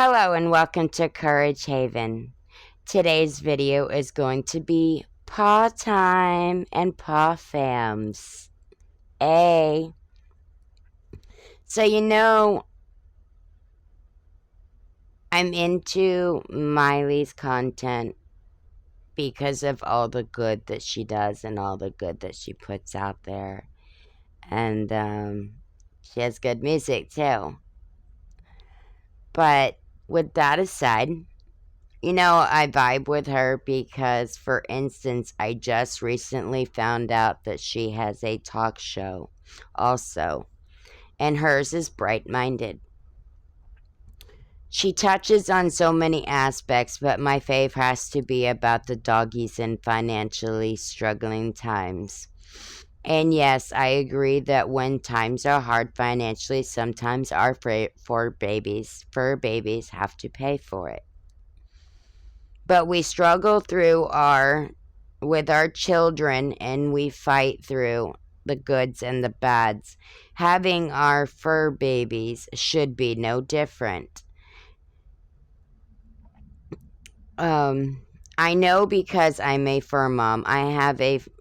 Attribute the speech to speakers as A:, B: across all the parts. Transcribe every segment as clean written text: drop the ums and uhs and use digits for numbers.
A: Hello and welcome to Courage Haven. Today's video is going to be paw time and paw fams. A. So I'm into Miley's content because of all the good that she does and all the good that she puts out there. And she has good music too. But with that aside, I vibe with her because, for instance, I just recently found out that she has a talk show also, and hers is bright minded. She touches on so many aspects, but my fave has to be about the doggies in financially struggling times. And yes, I agree that when times are hard financially, sometimes our fur babies have to pay for it. But we struggle through our with our children and we fight through the goods and the bads. Having our fur babies should be no different. Um I know because I'm a fur mom. I have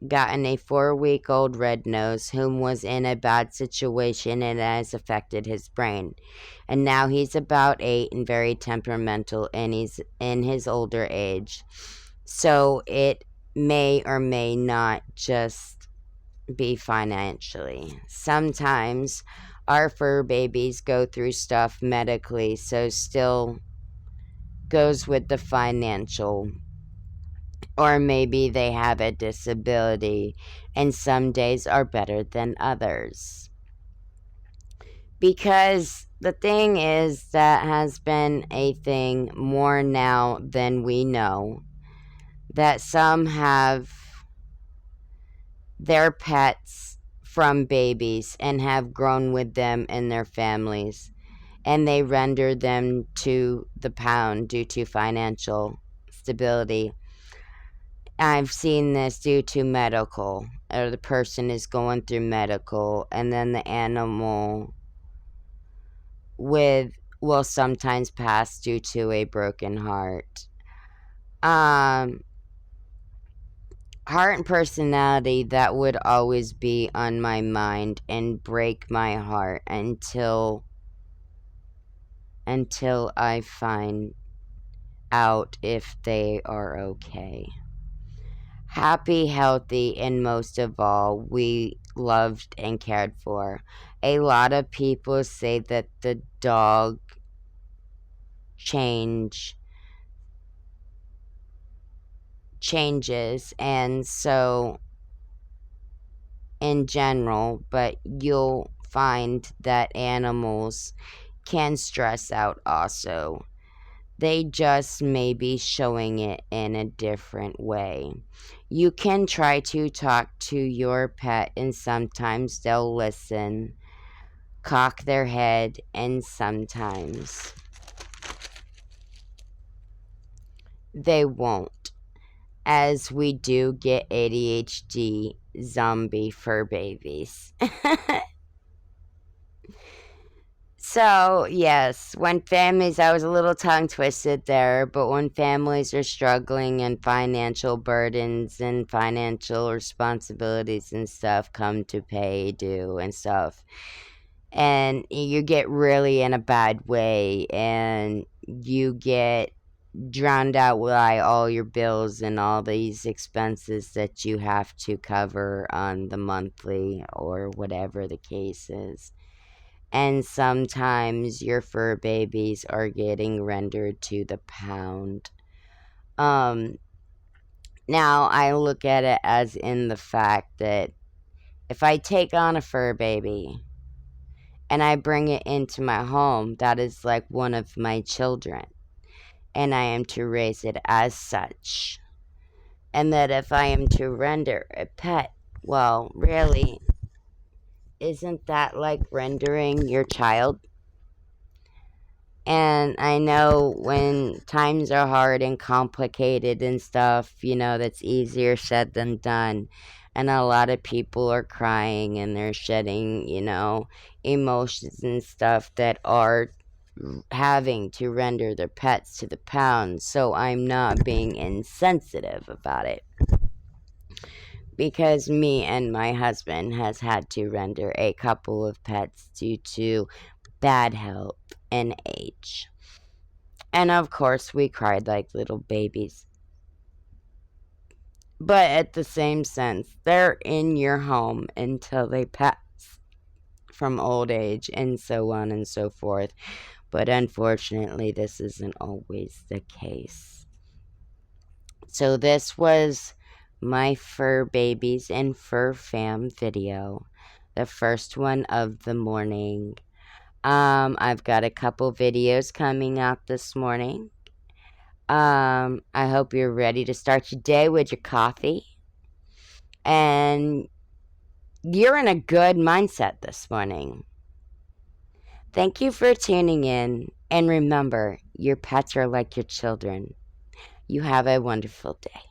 A: gotten a 4-week-old red nose whom was in a bad situation and it has affected his brain. And now he's about 8 and very temperamental and he's in his older age. So it may or may not just be financially. Sometimes our fur babies go through stuff medically, so still goes with the financial. Or maybe they have a disability, and some days are better than others. Because the thing is, that has been a thing more now than we know, that some have their pets from babies and have grown with them and their families, and they render them to the pound due to financial stability. I've seen this due to medical, or the person is going through medical, and then the animal with will sometimes pass due to a broken heart. Um, Heart and personality, that would always be on my mind and break my heart until I find out if they are okay. Happy, healthy, and most of all, we loved and cared for. A lot of people say that the dog change changes, and so in general, but you'll find that animals can stress out also. They just may be showing it in a different way. You can try to talk to your pet, and sometimes they'll listen, cock their head, and sometimes they won't, as we do get ADHD zombie fur babies. So, yes, when families, I was a little tongue twisted there, but when families are struggling and financial burdens and financial responsibilities and stuff come to pay due and stuff, and you get really in a bad way and you get drowned out by all your bills and all these expenses that you have to cover on the monthly or whatever the case is, and sometimes your fur babies are getting rendered to the pound. Um, Now I look at it as in the fact that if I take on a fur baby and I bring it into my home, that is like one of my children, and I am to raise it as such. And that if I am to render a pet, well, really, isn't that like rendering your child? And I know when times are hard and complicated and stuff, that's easier said than done. And a lot of people are crying and they're shedding, emotions and stuff that are having to render their pets to the pound, so I'm not being insensitive about it. Because me and my husband has had to render a couple of pets due to bad health and age. And of course, we cried like little babies. But at the same sense, they're in your home until they pass from old age and so on and so forth. But unfortunately, this isn't always the case. So this was my fur babies and fur fam video, the first one of the morning. I've got a couple videos coming out this morning. I hope you're ready to start your day with your coffee. And you're in a good mindset this morning. Thank you for tuning in. And remember, your pets are like your children. You have a wonderful day.